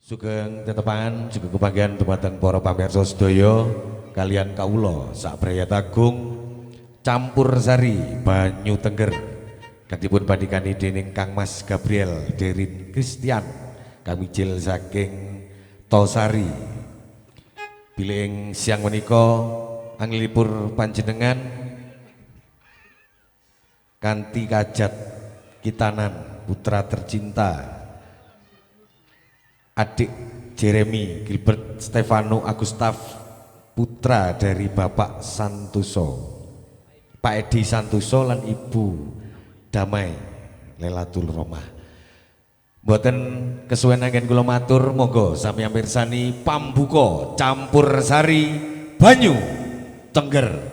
Sugeng tetepan juga kebahagiaan dumateng para pamirsa sedaya kalian kawula sak Brayat Agung campur sari banyu tengger kadipun padikani dening Kang Mas Gabriel Derin Christian kami jil saking Tosari bilih siang menika anglipur panjenengan kanthi kajat kitanan putra tercinta adik Jeremy Gilbert Stefano Agustaf putra dari Bapak Santoso Pak Edi Santoso lan Ibu Damai Lelatul Romah. Mboten kesuwen anggen kula matur monggo sami mirsani pambuka campur sari banyu tengger.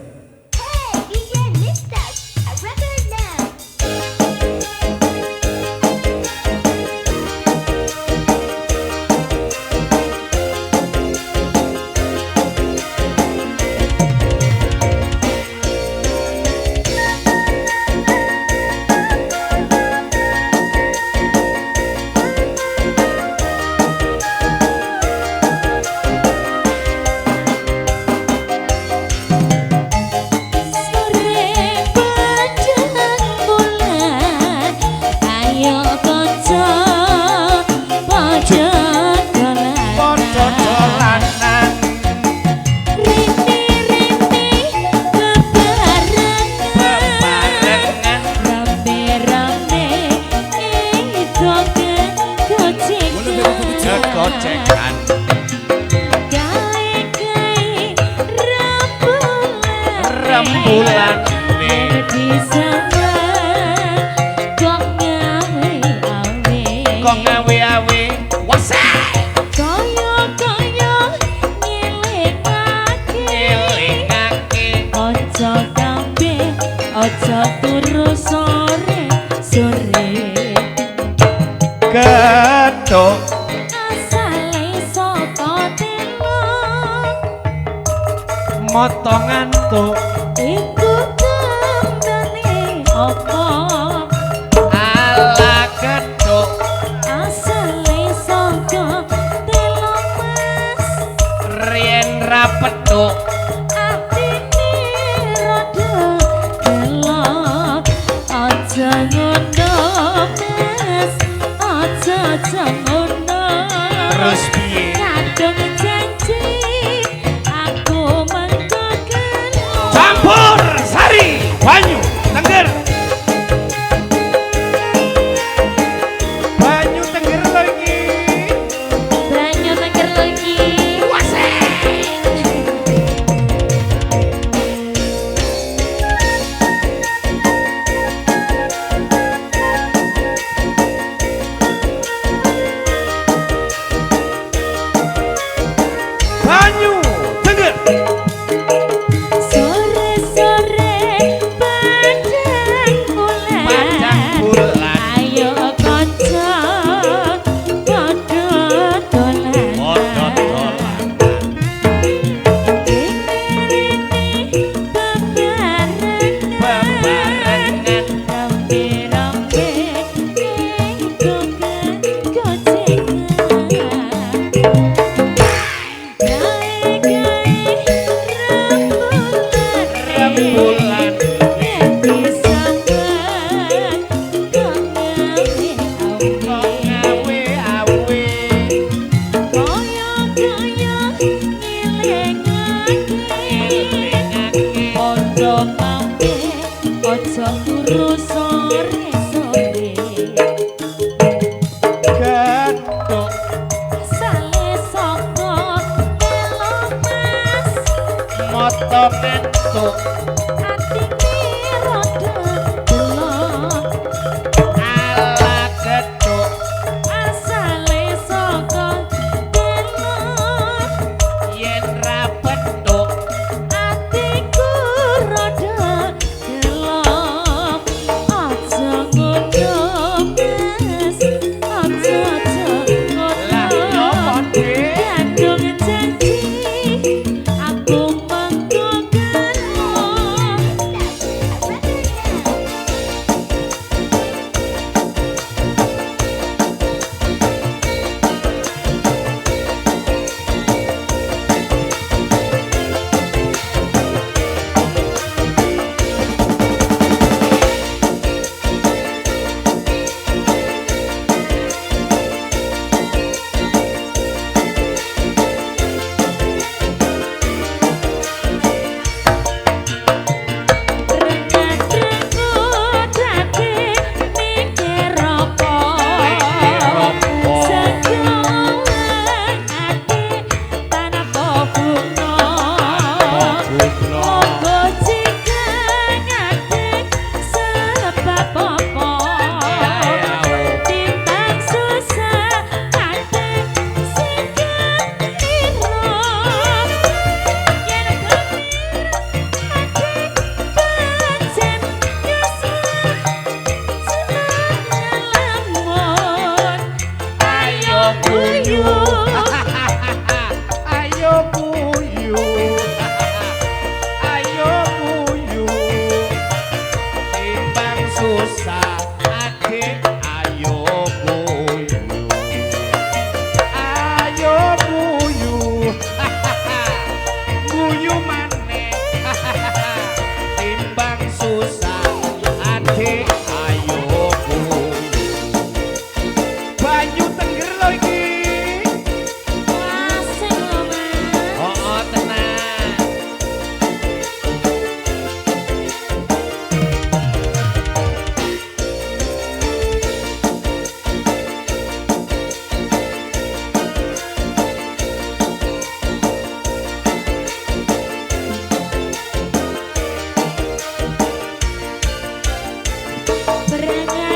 Rembulan kok ngawe-awe wasai kaya ngelingake ojo kabeh ojo turu sore ketok asale saka telon moto ngantuk iku tandane apa ala ketok asale saka telon mas rien rapethuk atine rada gelap aja ngono mas aja ngono terus piye kadung janji aku mengkoken campur sari banyu tengger banyu tengger lagi banyu tengger lagi banyu tengger sore-sore guyu Ayo guyu Ayo guyu Timbang susah adik ayo guyu Ayo guyu Guyu maneh Timbang susah adik ayo guyu Banyu Tengger lho iki asik lho Mas Oh tenang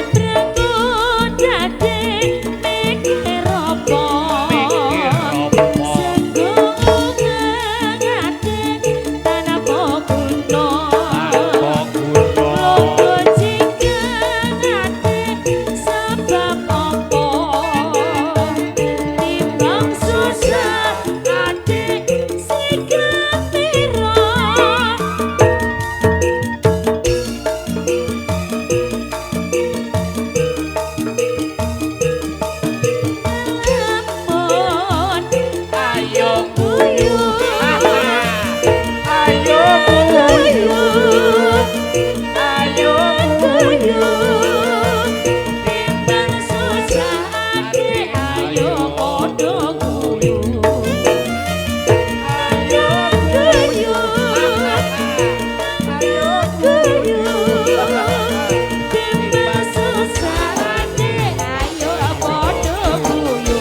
Berengan-berengun dadek mikir apa Mikir apa? Senggung ngadek tanah pokuna Logo jika ngadek sebab apa Timbang susah adek sikap piro Lamun Ayo guyu Ayo guyu Ayo guyu timbang susah adek ayo padha guyu ayo guyu ayo guyu timbang susah adek ayo padha guyu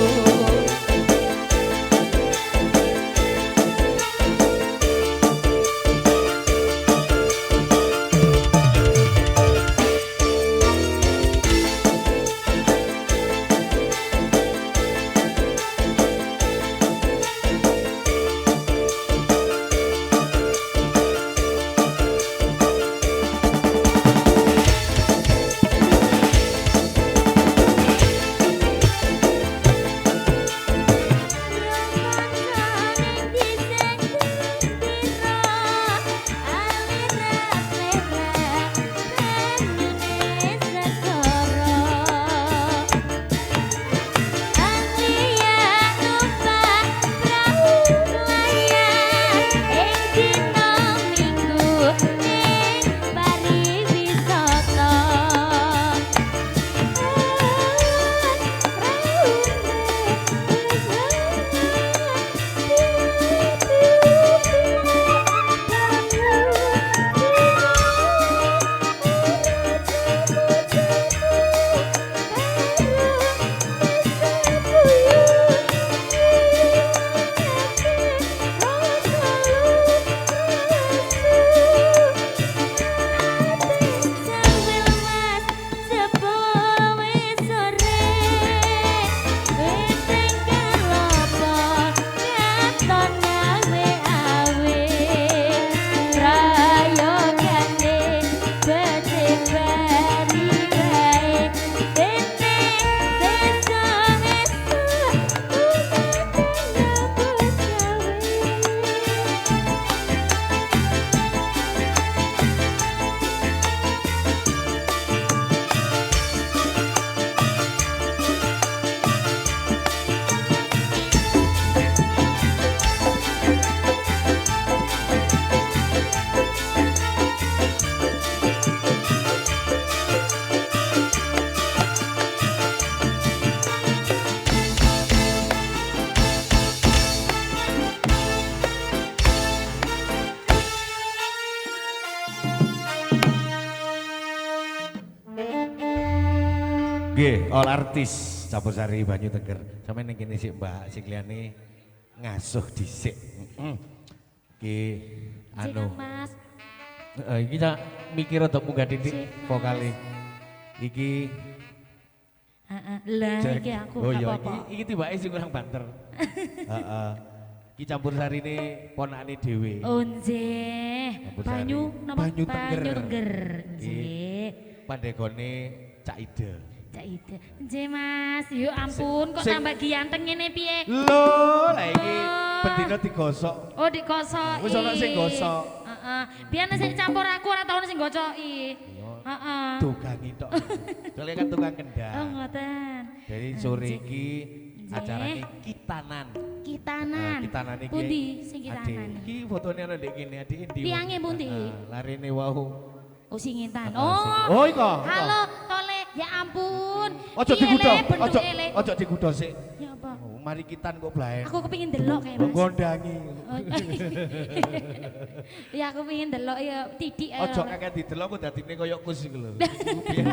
Nggih, all artis Campursari Banyu Tengger. Sampe ning kene sik Mbak, sing liyane ngasuh dhisik. Iki anu. Mas Iki tak mikir rada munggah titik vokale. Iki Lah iki aku oh gak iya apa-apa. iki tibake sing kurang banter. Heeh. Iki Campursarine ponakane dhewe. Oh nggih. Campursari. Banyu napa? Banyu Tengger. Tengger. Nggih. Pandegone Cak Ida. Cak Ida. Nggih Mas, yo ampun kok Sing- tambah ganteng ngene piye? Lho, lah iki Oh. bendina digosok. Oh digosok. Wis ana sing gosok. Heeh. Biyen sing campur aku ora tau sing gocoki. Heeh. Tukangi tok. Soalnya kan tukang Oh kendang. ngoten. Jadi sore Nggih. iki Nggih. acarane kitanan. Kitanan. Kitanan iki. Pundi sing kitanan? Adik, iki fotone ana ndek kene, adik endi? Tiange pundi? Larene wau. Oh singitan. Ah, sing- Oh. Oh, iko. Halo, Tole. Ya ampun. Ojo Piye, digudho, Le, bentuke, ojo Le? ojo digudho sik. Ya apa? Oh, mari kitan kok blaen. Aku kepingin delok kayak Kok Mas. gondangi. Oh, ya aku pengen delok ya titik ae. Ojo kakek didelok kok dadine koyo kus iku lho. Iku biyen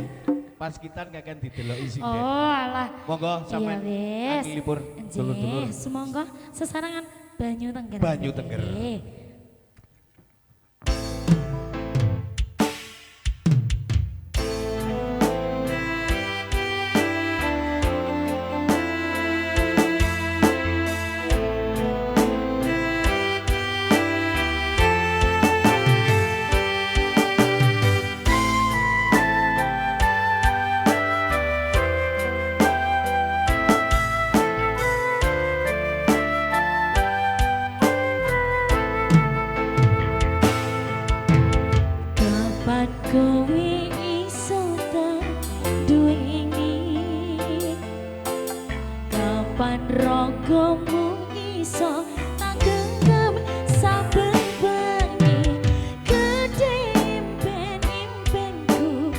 pas kitan kakek dideloki sih. Oh alah. Monggo sampean Iya wis. lipur dulur-dulur. Nggih, semonggo sesarangan Banyu Tengger. Banyu Tengger. Nggih. Kapan kowe iso tak duweni? Kapan rogomu iso tak genggam saben bengi? Gedhe impen-impenku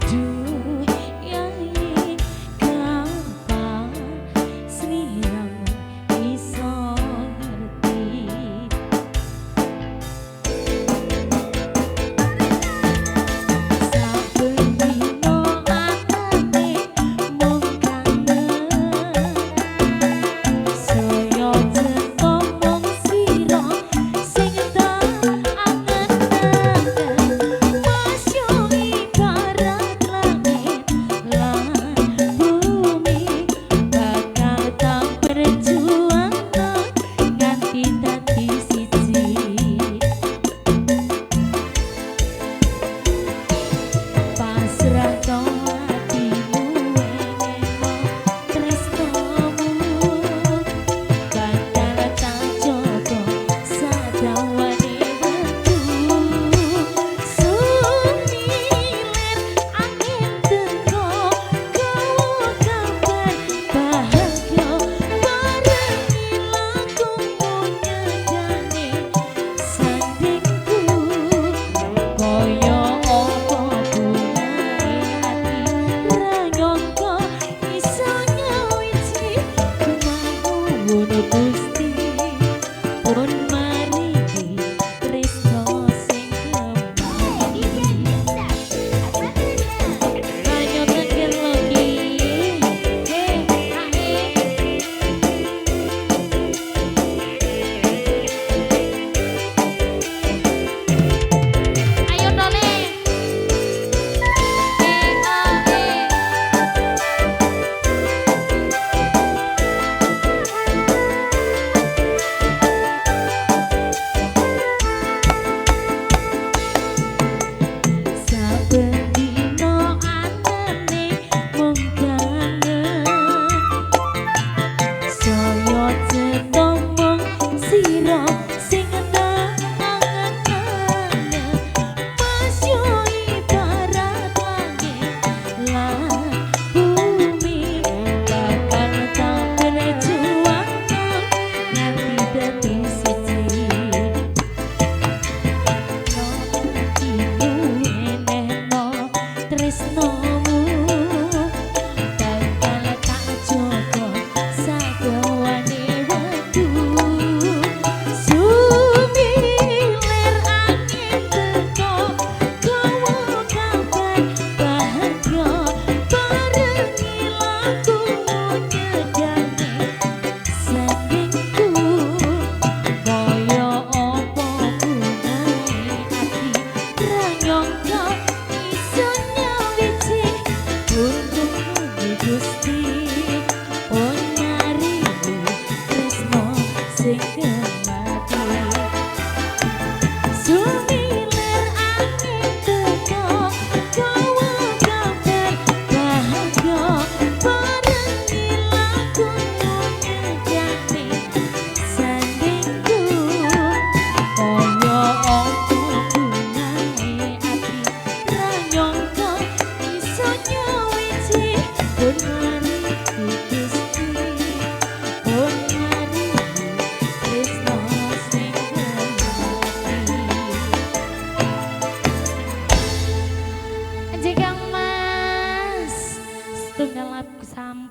duyayi. Kapan sliramu iso ngerti? Saben dino atane mung kangen, saya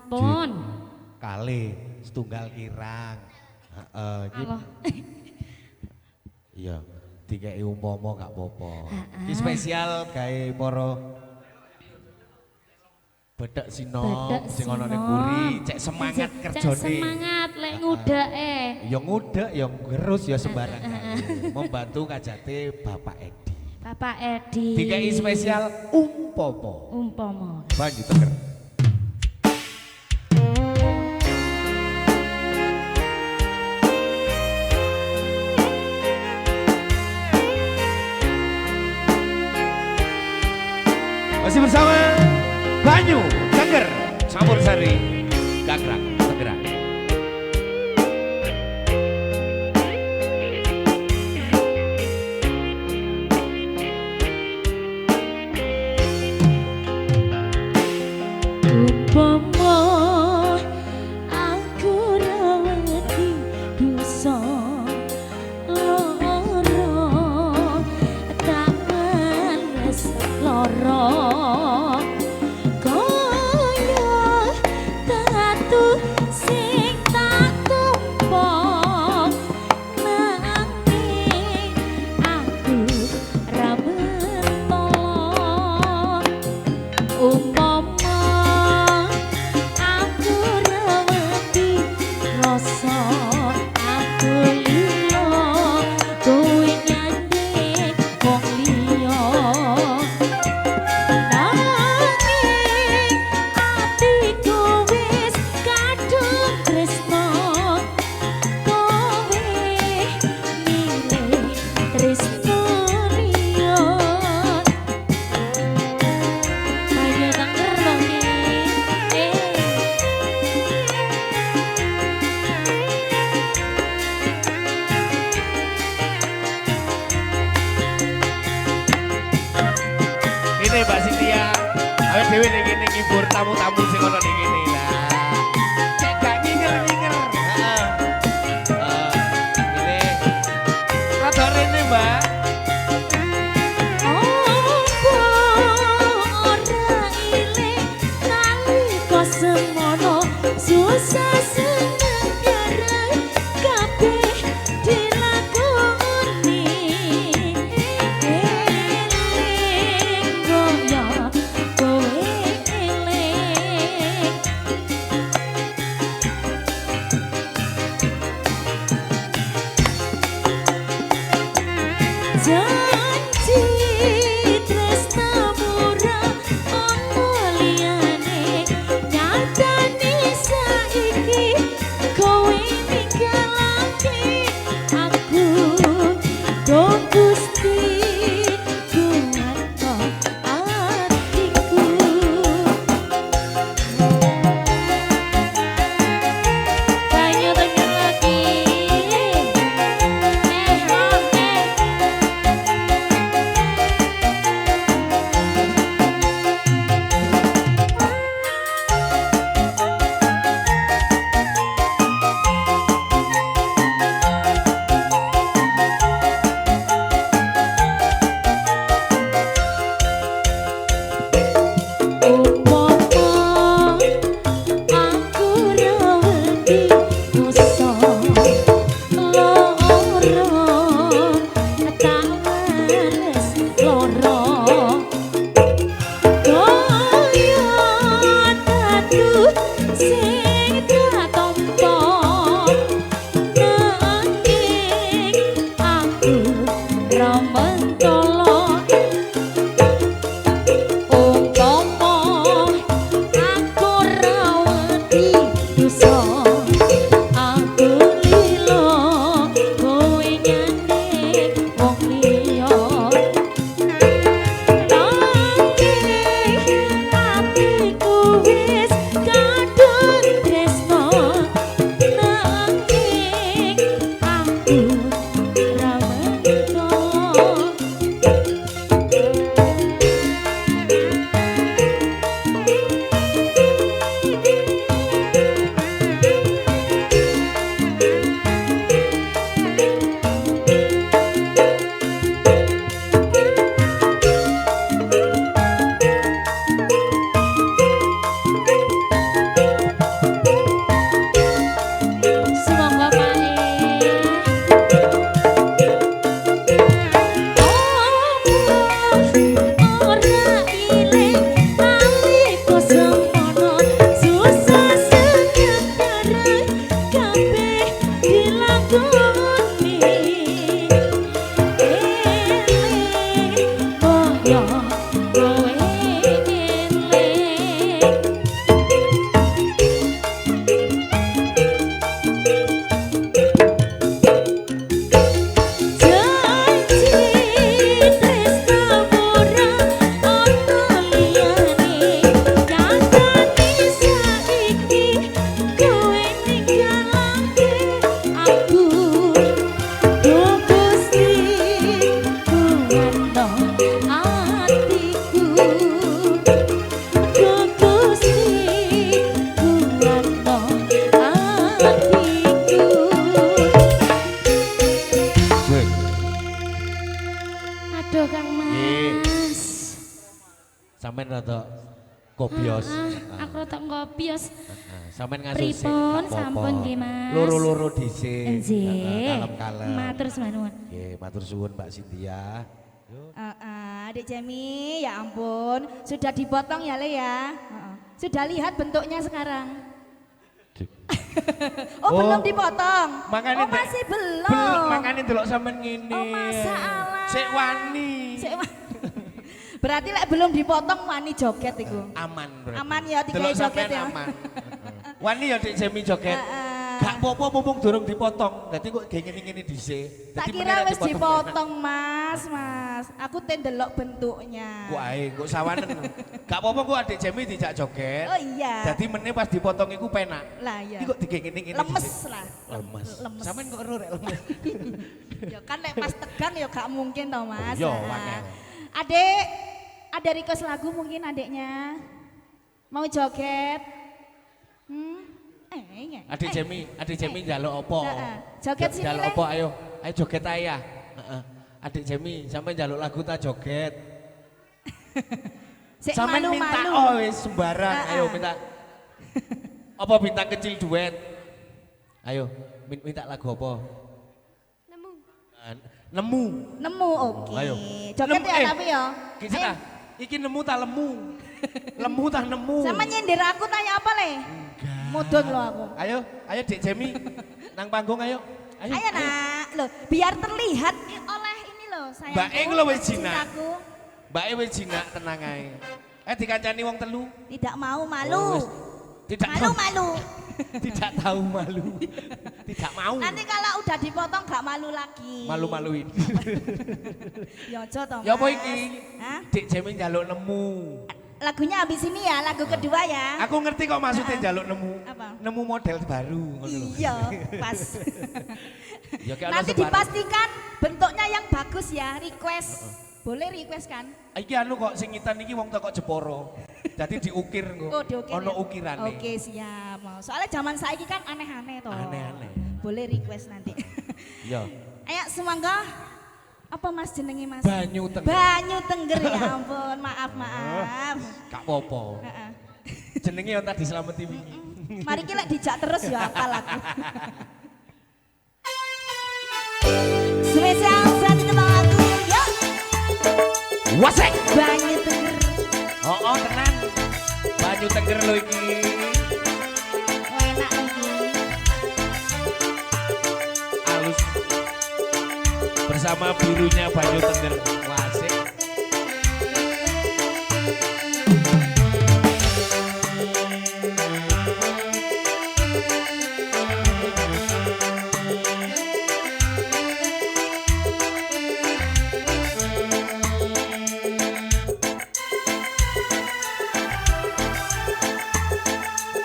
Pun. Kali setunggal kirang. Heeh, Allah. iya, dikei umpama gak apa-apa. Iki spesial gawe para bedhek sino sing ana ning buri, cek semangat kerjane. Cek semangat lek ngudake. Ya ngudek ya ngerus ya sembarangan. Membantu kajate Bapak Edi. Bapak Edi. Dikei spesial umpama. Umpama. Banyu Teger. Masih bersama Banyu Teger Campur Sari Gagrak Tegeran. Umpama aku rawati dosa lara tak males lara kaya tatu sing tak tumpah nanging aku ra mentolo umpama aku rawati rasa aku lilo kowe nyandek wong liya nanging atiku wis kadung tresno kowe milih tresno liya ayo denger dong Ini Mbak Cynthia, awet dhewe ning kene ngibur tamu-tamu sing ana ning kene lah. Cek gak nyinger-nyinger. Heeh. Ini rada rene, Mbak. Apa ora iling nalika semono susah seneng bareng kabeh dilakoni eling goyo kowe eling janji tresnamu ra ono liyane nyatane saiki kowe ninggalake aku do Gusti kuatno atiku Banyu Teger lagi umpama aku rawati dosa lara tak males lara kaya tatu sing tak tampa nanging aku ra mentolo umpama aku rawati dosa aku lilo kowe nyandek wong liya nanging atiku wis kadung tresno nanging aku ra mentolo Sampeyan ngasuh sik. Pripun apa-apa. sampun nggih Mas. Loro-loro dhisik. Nggih. Kalem-kalem. Matur nuwun. Nggih, matur suwun Mbak Cynthia. Adik Jemi, ya ampun, sudah dipotong ya Le ya. Sudah lihat bentuknya sekarang. Oh, belum dipotong. Makanya oh masih belum. Makanya delok sampean ngene. Oh masalah. Sik wani. Berarti lek belum dipotong wani joget iku. Aman berarti. Aman ya tiga Delok joget sampean ya. aman. Wani ya Dik Jemi joget. Heeh. Gak apa-apa mumpung durung dipotong. Dadi kok kayak ngene-ngene dhisik. Tak Dadi kira meneh wis dipotong Mas. Aku tendelok bentuknya. Ku ae, kok sawanen. Gak apa-apa kok Adik Jemi dijak joget. Oh iya. Dadi meneh pas dipotong iku penak. Lah iya. Iki kok dikek ngene-ngene Lemes dhisik. lah. Lemes. Lemes. Sampeyan kok ero rek lemes. Ya kan lek pas tegang ya gak mungkin toh Mas. Oh, iya, Nah. wangel. Adek, ada request lagu mungkin adeknya. Mau joget? Adik Jemi njaluk apa? Heeh. Joget sini, Njaluk Le. apa ayo? Ayo joget ae ya. Heeh. Adik Jemi, sampe njaluk lagu ta joget. Sik Sampeyan minta malu-malu. oh wis sembarang. Heeh. Ayo minta. Apa bintang kecil duet? Ayo, minta lagu apa? Nemu. Nemu oke. Ayo. Joget Nemu, ya tapi ya. Iki ta. Iki nemu ta lemu? Lemu ta nemu? Sama nyindir aku tanya apa Le? Mudun lo aku. Ayo, ayo Dik Jemi. Nang panggung ayo. Ayo nak, loh biar terlihat oleh ini loh sayangku. Mbak Eng lo wis jinak. cintaku. Mbak wis jinak tenang ae. Dikancani wong telu. Tidak mau Oh, malu. wis. Tidak Malu tahu, malu. tidak tahu malu. Tidak mau. Nanti kalau udah dipotong gak malu lagi. Malu-maluin. Ya aja toh. Ya apa Mas. iki? Hah? Dik Jemi njaluk nemu. Lagunya habis ini ya, lagu kedua ya. Aku ngerti kok maksudnya njaluk nemu. Apa? Nemu model baru ngono lho. Iya, pas. Ya kayak ana Nanti sebarang. dipastikan bentuknya yang bagus ya, request. Boleh request kan? Iki anu kok sing ngitan iki wong teko Jepara. Dadi diukir kok. Oh, diukir. Ono ya? ukirane. Oke, siap. Mau. Soalnya zaman saiki kan aneh-aneh toh. Aneh-aneh. Boleh request nanti. Iya. Ayo semangga. Apa Mas jenenge Mas? Banyu Tengger. Banyu Tengger ya ampun, maaf. Gak apa-apa. Heeh. Jenenge yo tadi selamat wingi. Mari kita dijak terus ya apal aku. Spesial saat itu bang aku, yuk. Wasek. Banyu Tengger. Oh, tenan. Banyu Tengger lho iki. Oh, enak lagi. Halus. Bersama birunya Banyu Tengger. Wasik.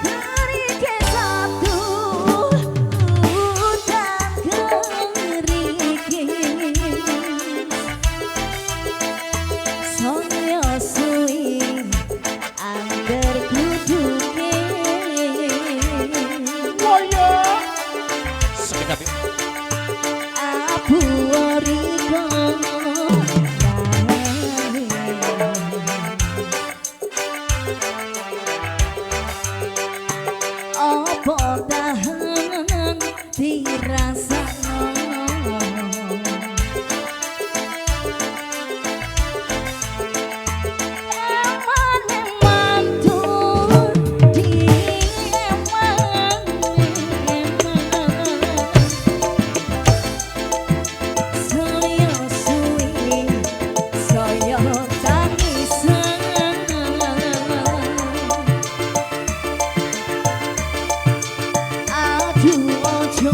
Hari ke satu udang kerikis Soyo suwi angger kuduke Woyo Sakit tapi. abu oriko Opo tahan dirasakno Eman mantur dieman Saya suwi saya tangisan Aduh ojo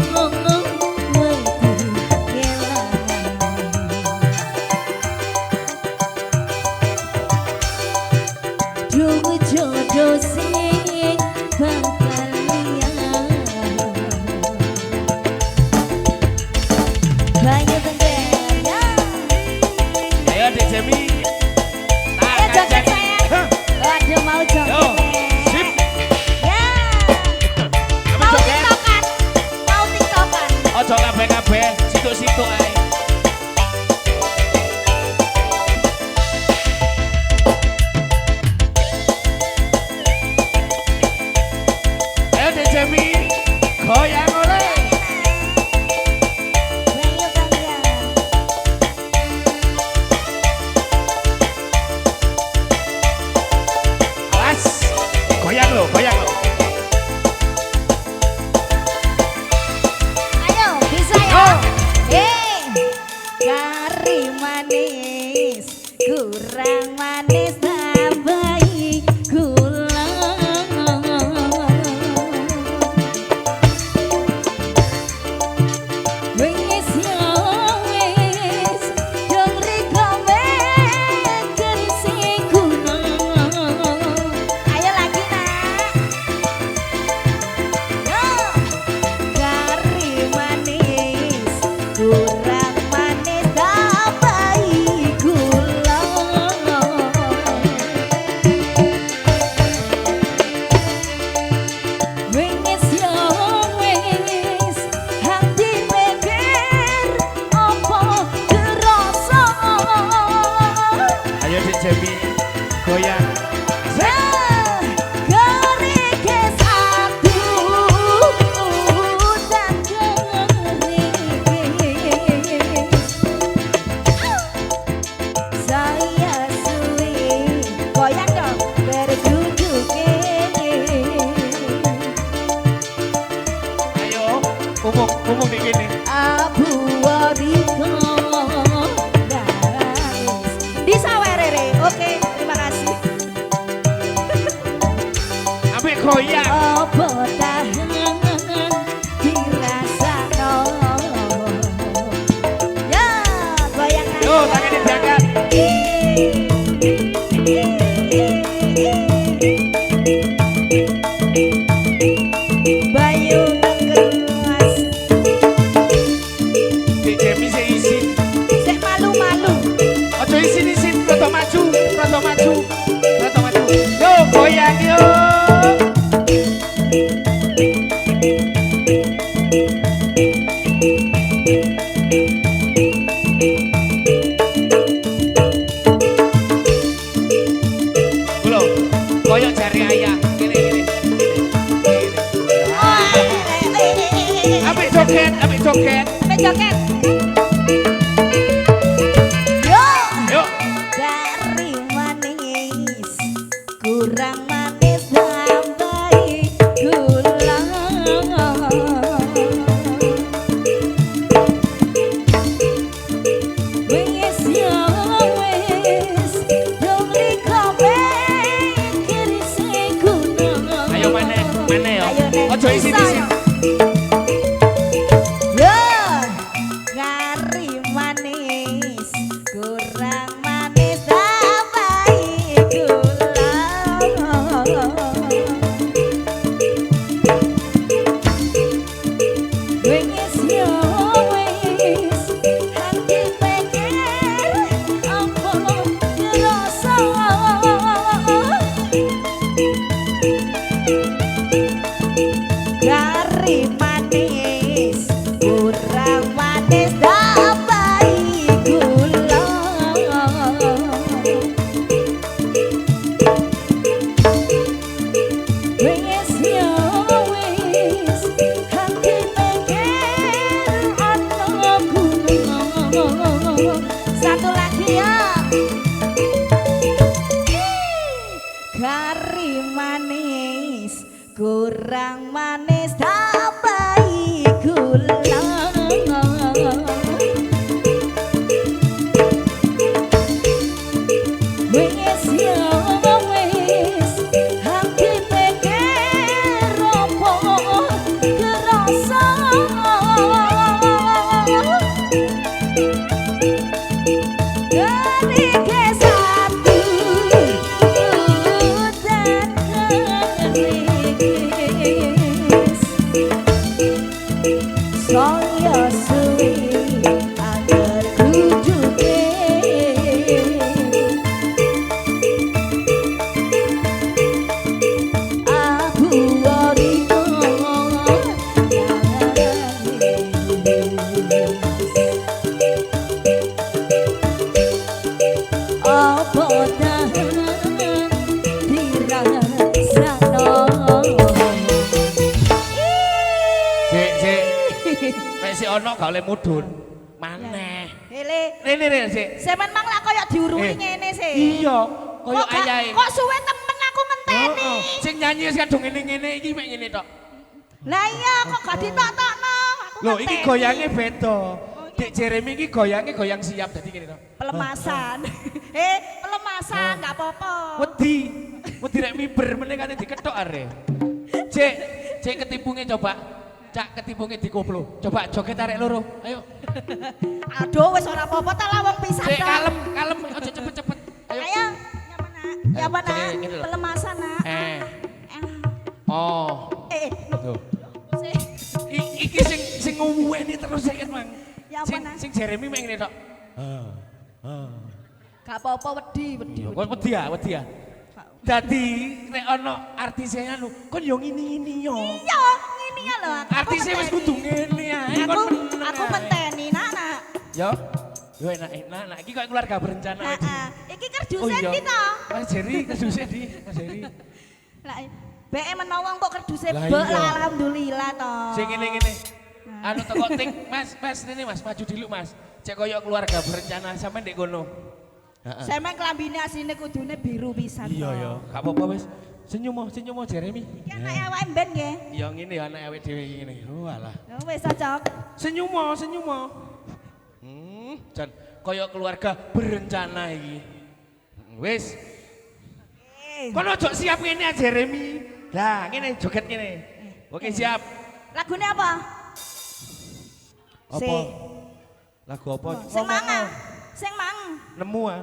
Jemi, goyang oleh. Bayu kalian. Awas, goyang lo, goyang lo. Ayo, bisa ya? Kari manis, kurang manis tambahi gula. Wis ya wis, dong riko kerisi guna. Ayo lagi nak. Yo, kari manis, kurang manis tambahi gula. Wis ya wis, hati mikir apa kerasa. Ayo Dek Jemi, goyang. Gerike satu dan gerike saya suwi goyang dong berduduke. Ayo, umum begini. Abu wariko nangis di sawerere. Oke, terima kasih. Ambil goyang. Apa tahan dirasakno. Ya, goyang Yo, tangan diangkat. Bayu Tenggemas. Dek Jemi sing isin. Sik malu-malu. Ojo isin, rada maju, rada maju, rada maju. Yo, goyang yo. Kulo, goyang jari ayah. Gini. Ambil joget, ambil joget. Joget. Yo. Yo. Dari manis kurang manis tambahi gula. Wis ya wis, dong riko kerisi guna. Ayo mana yo. Ayo, Nek. Ojo isin. Bisa, ya? Yo, ngari manis, kurang manis tambahi gula. Wis ya wis, hati pikir apa kerasa. Kari manis, kurang manis tambahi gula. Wis ya wis, hati mikir ana guna. Satu lagi ya. Kari manis, kurang manis tambahi gula. Wis ya wis, hati pikir apa kerasa. Gerike satu dan gerikis sik ono gak oleh mudun. Maneh. Hele. Rene sik. Semen mang lak koyo diurungi ngene sih. Iya, koyo ayahe. Kok suwe temen aku ngenteni. Sing nyanyi wis kadung ngene-ngene iki mek ngene tok. Lah iya kok gak ditok-tokno. Aku Lho iki ngenteni. goyange beda. Dik Jeremy iki goyange goyang siap dadi ngene tok. Pelemasan. Pelemasan gak apa-apa. Wedi rek miber meneh kate diketok are. Cek ketipunge coba. Cak ketipunge dikoplo. Coba joget arek loro. Ayo. Aduh wis ora apa-apa ta lawang pisan Cek to. kalem aja cepet-cepet. Ayo. Nyapa nak? Ngene lho. Pelemasan nak. Oh. Tuh. Iki sing nguweni terus seket mang. Ya apa nak? Sing Jeremy mek ngene tok. Gak apa-apa wedi. Iya, kok wedi ya. Dadi nek ana artise anu, kon yo ngini-ngini yo. Iya, ngene ya lho. Artise wis kudu ngene ae. Aku menteni nak. Yo. Yo enak. Iki kok keluarga berencana iki. Iki kerduse ndi to? Mas Jerry kerduse di, Mas Jerry. Lah beke menawa kok kerduse Lah bek iya. alhamdulillah to. Sing ngene-ngene. Anu teko ting, Mas ini Mas, maju dulu Mas. Cek koyo keluarga berencana sampe ndek kono. Sampe klambine asine kudune biru pisan. Iya ya, gak apa-apa wis. Senyum Jeremy. Iki anake awake mben nggih. Ya ngene ya anak awake dhewe iki ngene. Oh alah. Wis cocok. Senyum. Jan koyo keluarga berencana iki. Wis. Kono ojo siap ngene Jeremy. Lah ngene joget ngene. Oke siap. Lagune apa? Apa? Lagu apa? Sing mang. Nemu ah.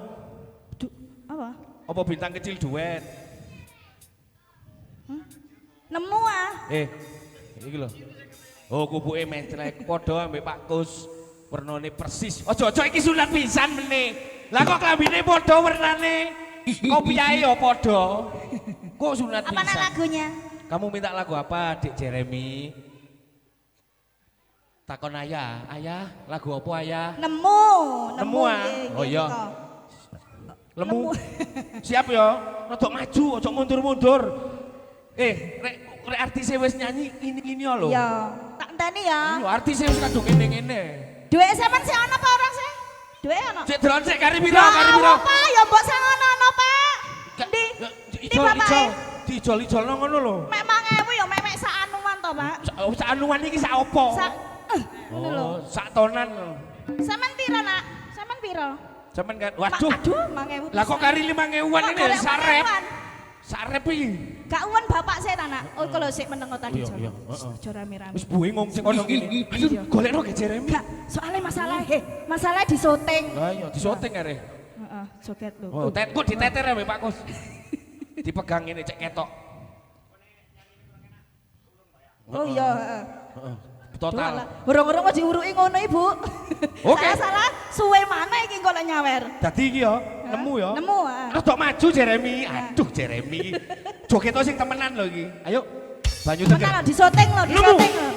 Apa? Apa bintang kecil duet? Nemu ah. Iki lho. Oh kupuke mencrek padha ambek Pak Kus. Wernane persis. Ojo iki sunat pisan meneh. Lah kok klambine padha wernane. Kopiahe ya padha. Kok sunat pisan. Apa lagunya? Kamu minta lagu apa, Dik Jeremy? Takon ayah, lagu apa ayah? Nemu Ah. Oh iya. Lemu. Siap ya. Rodok maju, ojo mundur-mundur. Rek artise wis nyanyi ini lho. Iya, tak enteni ya. Iya, artise wis kadung ngene-ngene. Duwe sampean sing ana apa ora sih? Duwe ana. Cek delon sik kari piro, kari piro? Apa ya mbok sing ana Pak? Ndi? Ijol-ijol ngono lho. Mek 1000 ya mek sak anuan to, Pak. Sak anuan iki sak opo? Ngono lho. Sak tonan. Sampean piro, Nak? Sampean piro? Sampean kan waduh. Aduh, 1000. Lah kok kari 5.000-an ini Kok sarep. 5.000-an? Sarep iki. Gak uwen bapak saya ta, Nak. Oh, kalau sik meneng kok tadi Iya, jare. iya, heeh. Aja rame-rame. Wis buwe ngomong sing ono ngene. Aduh, golekno ge Jeremy. Gak, soalnya masalah di syuting. Lah iya disoting are. Heeh, joget lho. Oh, kok diteter ya Pak Kus. Dipegang ini cek ketok. Oh iya, heeh. Total. Urung-urung kok diuruki ngono, Ibu. Oke. Salah, suwe mana iki kok lek nyawer? Dadi iki ya, nemu ya. Nemu, heeh. Rodok maju Jeremy. Aduh Jeremy. Joget sing temenan lho iki. Ayo. Banyu Mana teger. lho di syuting lho, di Nemu. syuting lho.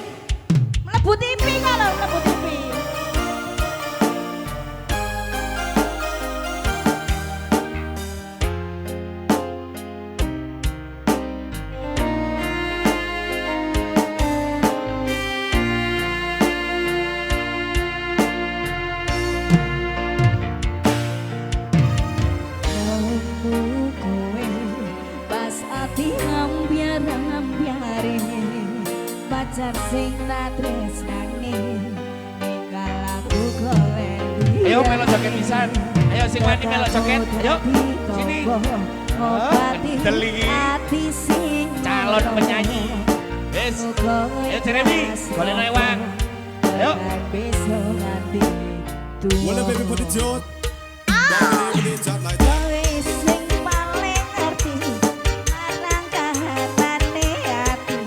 Mlebu TV kok lho, mlebu TV. Pacar sing tak tresnani ninggal aku golek. Ayo melok joget pisan. Ayo sing wani melok joget. Ayo. Sini. Deli. Ati sing Calon penyanyi. Wes. Ayo Jeremy, golekno ewang. Ayo. Besok nanti Well, baby, put it out. Put it out like that. Kowe sing paling ngerti marang kahanane ati.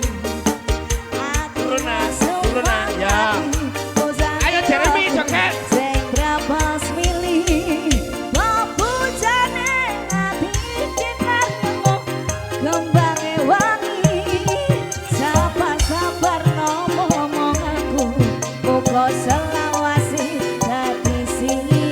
Aku Turun, ya. Ayo Jeremy joget. Sing berapa milih bapujane ati kinarmu kembangé wangi sabar-sabar ngomong aku muga selawase dadi siji.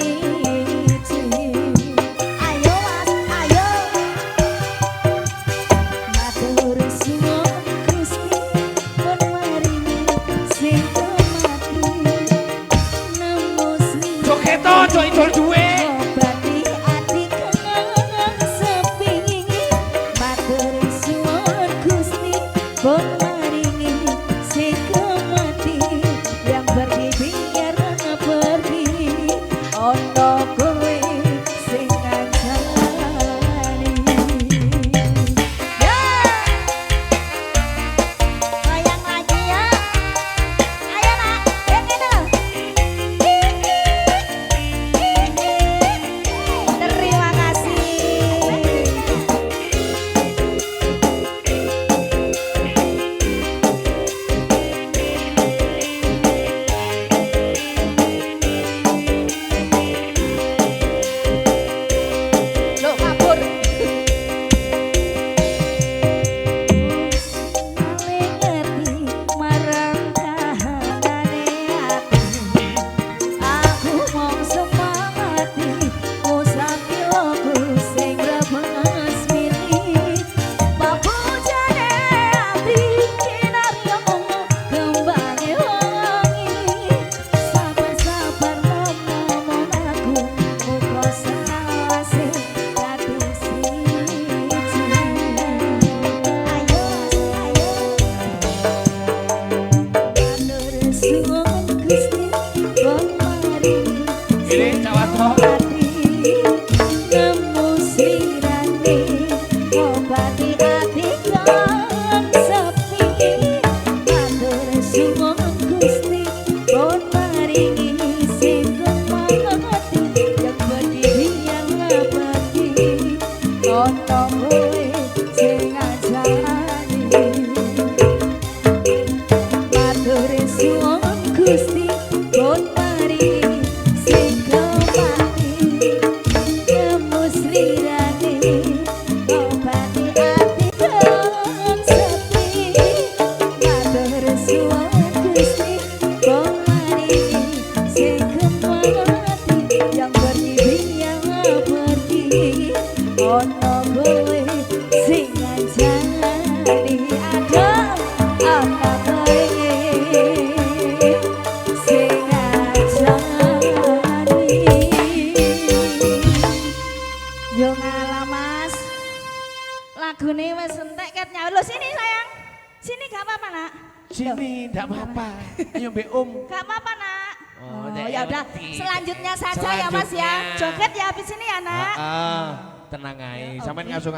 matur suwun Gusti pun maringi sing kepati nemu slirané obati ati kang sepi matur suwun Gusti pun maringi sing kepati yang pergi yang pergi ono kowe sing ngancani aduh ono kowe sing ngancani yo ngalah mas lagune wis entek ket nyaur lho sini sayang sini gak apa-apa nak Sini, enggak apa-apa. Ayo Mbak gak apa-apa nak Oh, ya udah ngerti. selanjutnya saja ya mas ya Selanjutnya. joget ya habis ini ya nak Tenang aja, sampean ngasuh